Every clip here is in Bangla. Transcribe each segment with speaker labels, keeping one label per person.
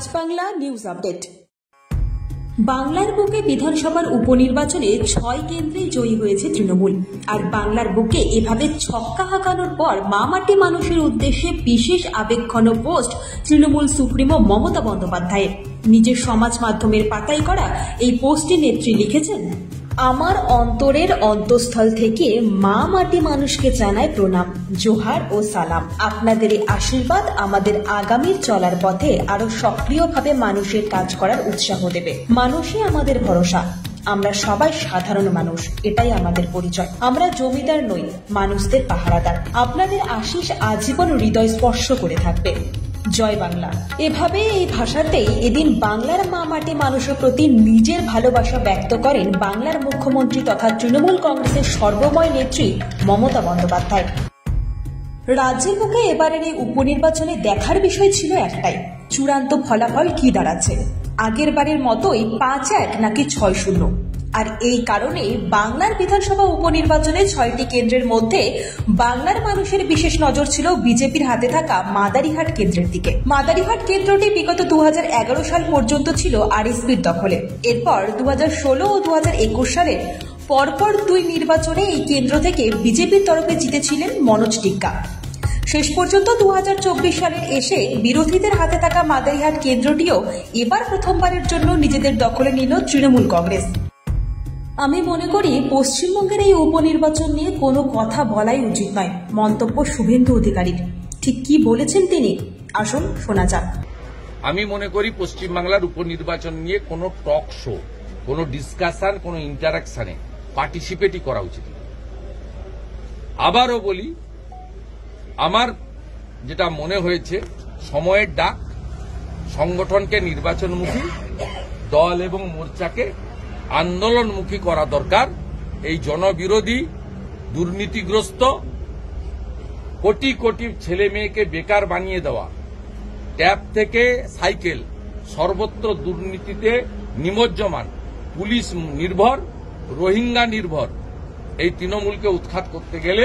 Speaker 1: আজ বাংলা নিউজ আপডেট। বাংলার বুকে বিধানসভার উপনির্বাচনে 6 কেন্দ্রে জয়ী হয়েছে তৃণমূল। আর বাংলার বুকে এভাবে ছক্কা হাঁকানোর পর মামাটি মানুষের উদ্দেশ্যে বিশেষ আবেগঘন পোস্ট তৃণমূল সুপ্রিমো মমতা বন্দ্যোপাধ্যায়ের। নিজের সমাজ মাধ্যমের পাতায় করা এই পোস্টে নেত্রী লিখেছেন, আমার অন্তরের অন্তঃস্থল থেকে মা মাটি মানুষকে জানায় প্রণাম, জোহার ও সালাম। আপনাদের এই আশীর্বাদ আমাদের আগামীর চলার পথে আরো সক্রিয়ভাবে মানুষের কাজ করার উৎসাহ দেবে। মানুষই আমাদের ভরসা। আমরা সবাই সাধারণ মানুষ, এটাই আমাদের পরিচয়। আমরা জমিদার নই, মানুষদের পাহারাদার। আপনাদের আশীষ আজীবন হৃদয় স্পর্শ করে থাকবে। জয় বাংলা। এভাবে এই ভাষাতেই এদিন বাংলার মা মাটি মানুষের প্রতি নিজের ভালোবাসা ব্যক্ত করেন বাংলার মুখ্যমন্ত্রী তথা তৃণমূল কংগ্রেসের সর্বময় নেত্রী মমতা বন্দ্যোপাধ্যায়। রাজ্যের বুকে এবারের এই উপনির্বাচনে দেখার বিষয় ছিল একটাই, চূড়ান্ত ফলাফল কি দাঁড়াচ্ছে। আগের বারের মতোই 5-1 নাকি 6-0। আর এই কারণে বাংলার বিধানসভা উপনির্বাচনে 6টি কেন্দ্রের মধ্যে বাংলার মানুষের বিশেষ নজর ছিল বিজেপির হাতে থাকা মাদারিহাট কেন্দ্রের দিকে। মাদারিহাট কেন্দ্রটি বিগত 2011 সাল পর্যন্ত ছিল আরএসপির দখলে। এরপর 2016 ও 2021 সালের পরপর 2 নির্বাচনে এই কেন্দ্র থেকে বিজেপির তরফে জিতেছিলেন মনোজ টিক্কা। শেষ পর্যন্ত 2024 সালের এসে বিরোধীদের হাতে থাকা মাদারিহাট কেন্দ্রটিও এবার প্রথমবারের জন্য নিজেদের দখলে নিল তৃণমূল কংগ্রেস। আমি মনে করি পশ্চিমবঙ্গের এই উপনির্বাচন নিয়ে কোনো কথা বলাই উচিত নয়, মন্তব্য শুভেন্দু অধিকারীর। ঠিক কি বলেছেন তিনি, আসুন শোনা যাক।
Speaker 2: আমি মনে করি পশ্চিমবাংলার উপনির্বাচন নিয়ে কোনো টক শো, কোনো ডিসকাশন, কোনো ইন্টারাকশনে পার্টিসিপেটই করা উচিত। আবারও বলি, আমার যেটা মনে হয়েছে, সময়ের ডাক, সংগঠনকে নির্বাচনমুখী, দল এবং মোর্চাকে আন্দোলনমুখী করা দরকার। এই জনবিরোধী, দুর্নীতিগ্রস্ত, কোটি কোটি ছেলে মেয়েকে বেকার বানিয়ে দেওয়া, ট্যাব থেকে সাইকেল, সর্বত্র দুর্নীতিতে নিমজ্জমান, পুলিশ নির্ভর, রোহিঙ্গা নির্ভর এই তৃণমূলকে উৎখাত করতে গেলে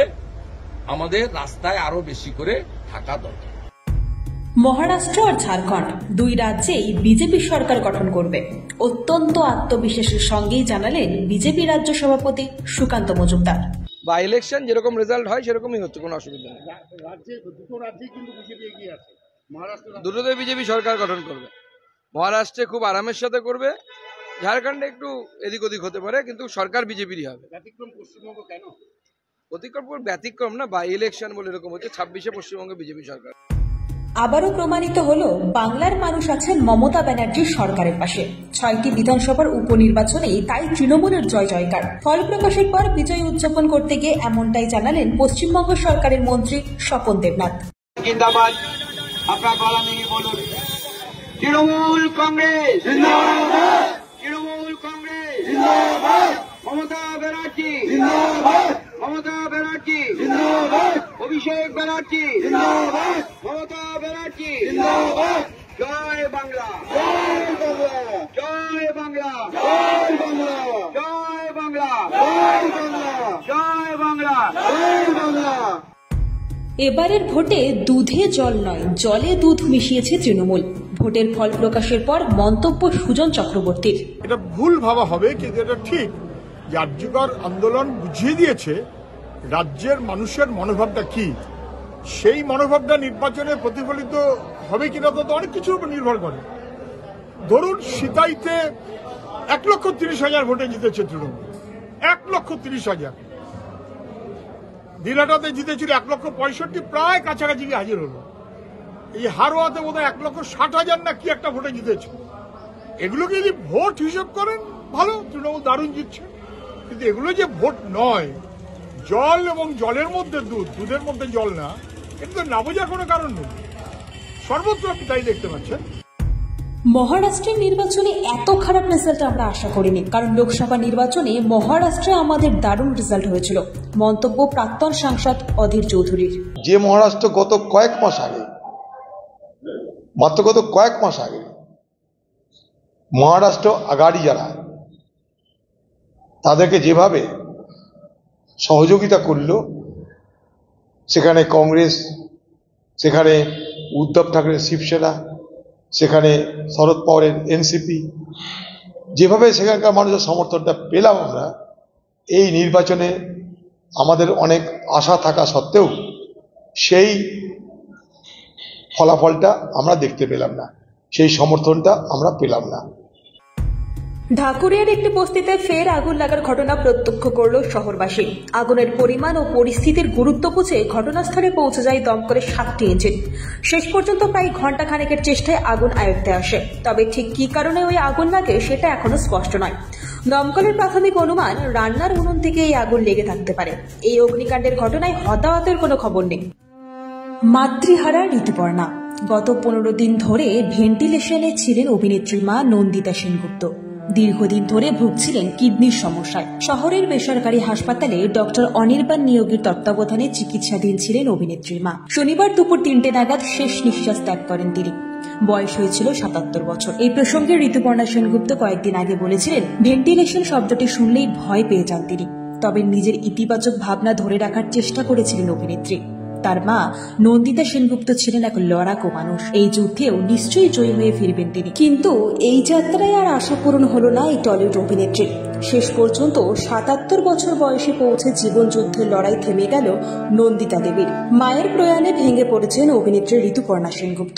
Speaker 2: আমাদের রাস্তায় আরো বেশি করে থাকা দরকার।
Speaker 1: মহারাষ্ট্র আর ঝাড়খণ্ড 2 রাজ্যেই বিজেপি সরকার গঠন করবে, অত্যন্ত আত্মবিশ্বাসের সঙ্গেই জানালেন বিজেপি রাজ্য সভাপতি সুকান্ত মজুমদার।
Speaker 3: বা ইলেকশন যেরকম রেজাল্ট হয় সেরকমই হচ্ছে, কোনো অসুবিধা নেই।
Speaker 4: দুটো রাজ্যেই কিন্তু বিজেপি এগিয়ে আছে।
Speaker 3: দুটোতে বিজেপি সরকার গঠন করবে। মহারাষ্ট্রে খুব আরামের সাথে করবে, ঝাড়খণ্ডে একটু এদিক ওদিক হতে পারে, কিন্তু সরকার বিজেপিরই হবে।
Speaker 4: ব্যতিক্রম পশ্চিমবঙ্গ কেন?
Speaker 3: ব্যতিক্রম না, বা ইলেকশন বলে এরকম হচ্ছে। 26-এ পশ্চিমবঙ্গে বিজেপি সরকার।
Speaker 1: আবারও প্রমাণিত হলো বাংলার মানুষ আছেন মমতা ব্যানার্জির সরকারের পাশে। 6টি বিধানসভার উপনির্বাচনেই তাই তৃণমূলের জয় জয়কার। ফল প্রকাশের পর বিজয় উদযাপন করতে গিয়ে এমনটাই জানালেন পশ্চিমবঙ্গ সরকারের মন্ত্রী স্বপন দেবনাথ।
Speaker 5: জিন্দাবাদ, আপনার গলা ভেঙে বলুন, তৃণমূল কংগ্রেস জিন্দাবাদ, তৃণমূল কংগ্রেস জিন্দাবাদ, মমতা ব্যানার্জি জিন্দাবাদ, মমতা ব্যানার্জি জিন্দাবাদ, অভিষেক ব্যানার্জি জিন্দাবাদ, মমতা ব্যানার্জি জিন্দাবাদ। জয় বাংলা, জয় বাংলা, জয় বাংলা, জয় বাংলা, জয় বাংলা, জয় বাংলা, জয় বাংলা, জয় বাংলা।
Speaker 1: এবারের ভোটে দুধে জল নয়, জলে দুধ মিশিয়েছে তৃণমূল। ভোটের ফল প্রকাশের পর মন্তব্য সুজন চক্রবর্তীর।
Speaker 6: এটা ভুল ভাবা হবে, কিন্তু এটা ঠিক। রাজ্যকর আন্দোলন বুঝিয়ে দিয়েছে রাজ্যের মানুষের মনোভাবটা কি। সেই মনোভাবটা নির্বাচনে প্রতিফলিত হবে কিনা তো অনেক কিছুর উপর নির্ভর করে। ধরুন সিতাইতে 1,30,000 ভোটে জিতেছে তৃণমূল, 1,30,000। দিনাটাতে জিতেছিল 1,65,000, প্রায় কাছাকাছি গিয়ে হাজির হলো। এই হারোয়াতে বোধহয় 1,60,000 না কি একটা ভোটে জিতেছে। এগুলোকে যদি ভোট হিসেব করেন, ভালো, তৃণমূল দারুণ জিতছে। কিন্তু এগুলো যে ভোট নয়, জল এবং জলের মধ্যে দুধ, দুধের মধ্যে জল না, এটা না বোঝার কোনো কারণ নেই। সর্বত্র আপনি তাই দেখতে পাচ্ছেন।
Speaker 1: মহারাষ্ট্রের নির্বাচনে এত খারাপ রেজাল্ট আমরা আশা করিনি, কারণ লোকসভা নির্বাচনে মহারাষ্ট্রে আমাদের দারুণ রেজাল্ট হয়েছিল। মন্তব্য প্রাক্তন সাংসদ অধীর চৌধুরীর।
Speaker 7: যে মহারাষ্ট্র গত কয়েক মাস আগে, মাত্র গত কয়েক মাস আগে মহারাষ্ট্র আগাড়ি যারা, তাদেরকে যেভাবে সহযোগিতা করল, সেখানে কংগ্রেস, সেখানে উদ্ধব ঠাকরে শিবসেনা, সেখানে শরদ পাওয়ারের এনসিপি, যেভাবে সেখানকার মানুষের সমর্থনটা পেলাম আমরা, এই নির্বাচনে আমাদের অনেক আশা থাকা সত্ত্বেও সেই ফলাফলটা আমরা দেখতে পেলাম না, সেই সমর্থনটা আমরা পেলাম না।
Speaker 1: ঢাকুরিয়ার একটি বস্তিতে ফের আগুন লাগার ঘটনা প্রত্যক্ষ করল শহরবাসী। আগুনের পরিমাণ ও পরিস্থিতির গুরুত্ব বুঝে ঘটনাস্থলে পৌঁছে যায় দমকলের 7টি ইঞ্জিন। শেষ পর্যন্ত প্রায় ঘণ্টা খানেকের চেষ্টায় আগুন আয়ত্তে আসে, তবে ঠিক কী কারণে ওই আগুন লাগে সেটা এখনো স্পষ্ট নয়। দমকলের প্রাথমিক অনুমান, রান্নার উনুন থেকে এই আগুন লেগে থাকতে পারে। এই অগ্নিকাণ্ডের ঘটনায় হতাহতের কোনো খবর নেই। মাতৃহারা ঋতুপর্ণা গত 15 দিন ধরে ভেন্টিলেশনে ছিলেন অভিনেত্রী মা নন্দিতা সেনগুপ্ত। দীর্ঘদিন ধরে ভুগছিলেন কিডনির সমস্যায়। শহরের বেসরকারি হাসপাতালে ডক্টর অনির্বাণ নিয়োগীর তত্ত্বাবধানে চিকিৎসাধীন ছিলেন অভিনেত্রীর মা। শনিবার দুপুর 3টে নাগাদ শেষ নিঃশ্বাস ত্যাগ করেন তিনি। বয়স হয়েছিল 77 বছর। এই প্রসঙ্গে ঋতুপর্ণা সেনগুপ্ত কয়েকদিন আগে বলেছিলেন, ভেন্টিলেশন শব্দটি শুনলেই ভয় পেয়ে যান তিনি। তবে নিজের ইতিবাচক ভাবনা ধরে রাখার চেষ্টা করেছিলেন অভিনেত্রী। তার মা নন্দিতা সেনগুপ্ত ছিলেন এক লড়াকু মানুষ। এই যুদ্ধেও নিশ্চয়ই জয়ী হয়ে ফিরবেন তিনি। কিন্তু এই যাত্রায় আর আশা পূরণ হলো না এই টলিউড অভিনেত্রী। শেষ পর্যন্ত 77 বছর বয়সে পৌঁছে জীবন যুদ্ধের লড়াই থেমে গেল নন্দিতা দেবীর। মায়ের প্রয়াণে ভেঙে পড়েছেন অভিনেত্রী ঋতুপর্ণা সেনগুপ্ত।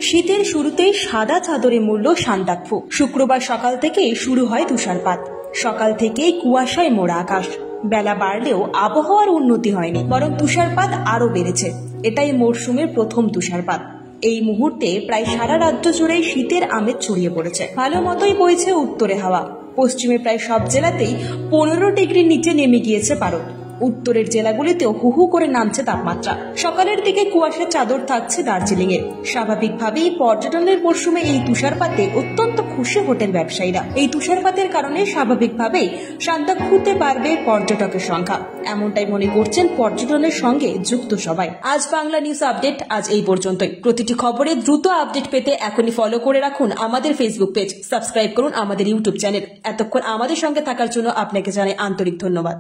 Speaker 1: শীতের শুরুতেই সাদা চাদরে মুড়ল সান্দাকফু। শুক্রবার সকাল থেকেই শুরু হয় তুষারপাত। সকাল থেকেই কুয়াশায় মোড়া আকাশ। বেলা বাড়লেও আবহাওয়ার উন্নতি হয়নি, বরং তুষারপাত আরো বেড়েছে। এটাই মরশুমের প্রথম তুষারপাত। এই মুহূর্তে প্রায় সারা রাজ্য জুড়েই শীতের আমেজ ছড়িয়ে পড়েছে। ভালো মতোই বইছে উত্তরে হাওয়া। পশ্চিমে প্রায় সব জেলাতেই 15 ডিগ্রির নিচে নেমে গিয়েছে পারদ। উত্তরের জেলাগুলিতেও হু হু করে নামছে তাপমাত্রা। সকালের দিকে কুয়াশার চাদর থাকছে দার্জিলিং এ। স্বাভাবিকভাবেই পর্যটনের মরশুমে এই তুষারপাতে অত্যন্ত খুশি হোটেল ব্যবসায়ীরা। এই তুষারপাতের কারণে স্বাভাবিকভাবেই সান্দাকফুতে বাড়বে পর্যটকের সংখ্যা, এমনটাই মনে করছেন পর্যটনের সঙ্গে যুক্ত সবাই। আজ বাংলা নিউজ আপডেট আজ এই পর্যন্তই। প্রতিটি খবরে দ্রুত আপডেট পেতে এখনই ফলো করে রাখুন আমাদের ফেসবুক পেজ, সাবস্ক্রাইব করুন আমাদের ইউটিউব চ্যানেল। এতক্ষণ আমাদের সঙ্গে থাকার জন্য আপনাকে জানাই আন্তরিক ধন্যবাদ।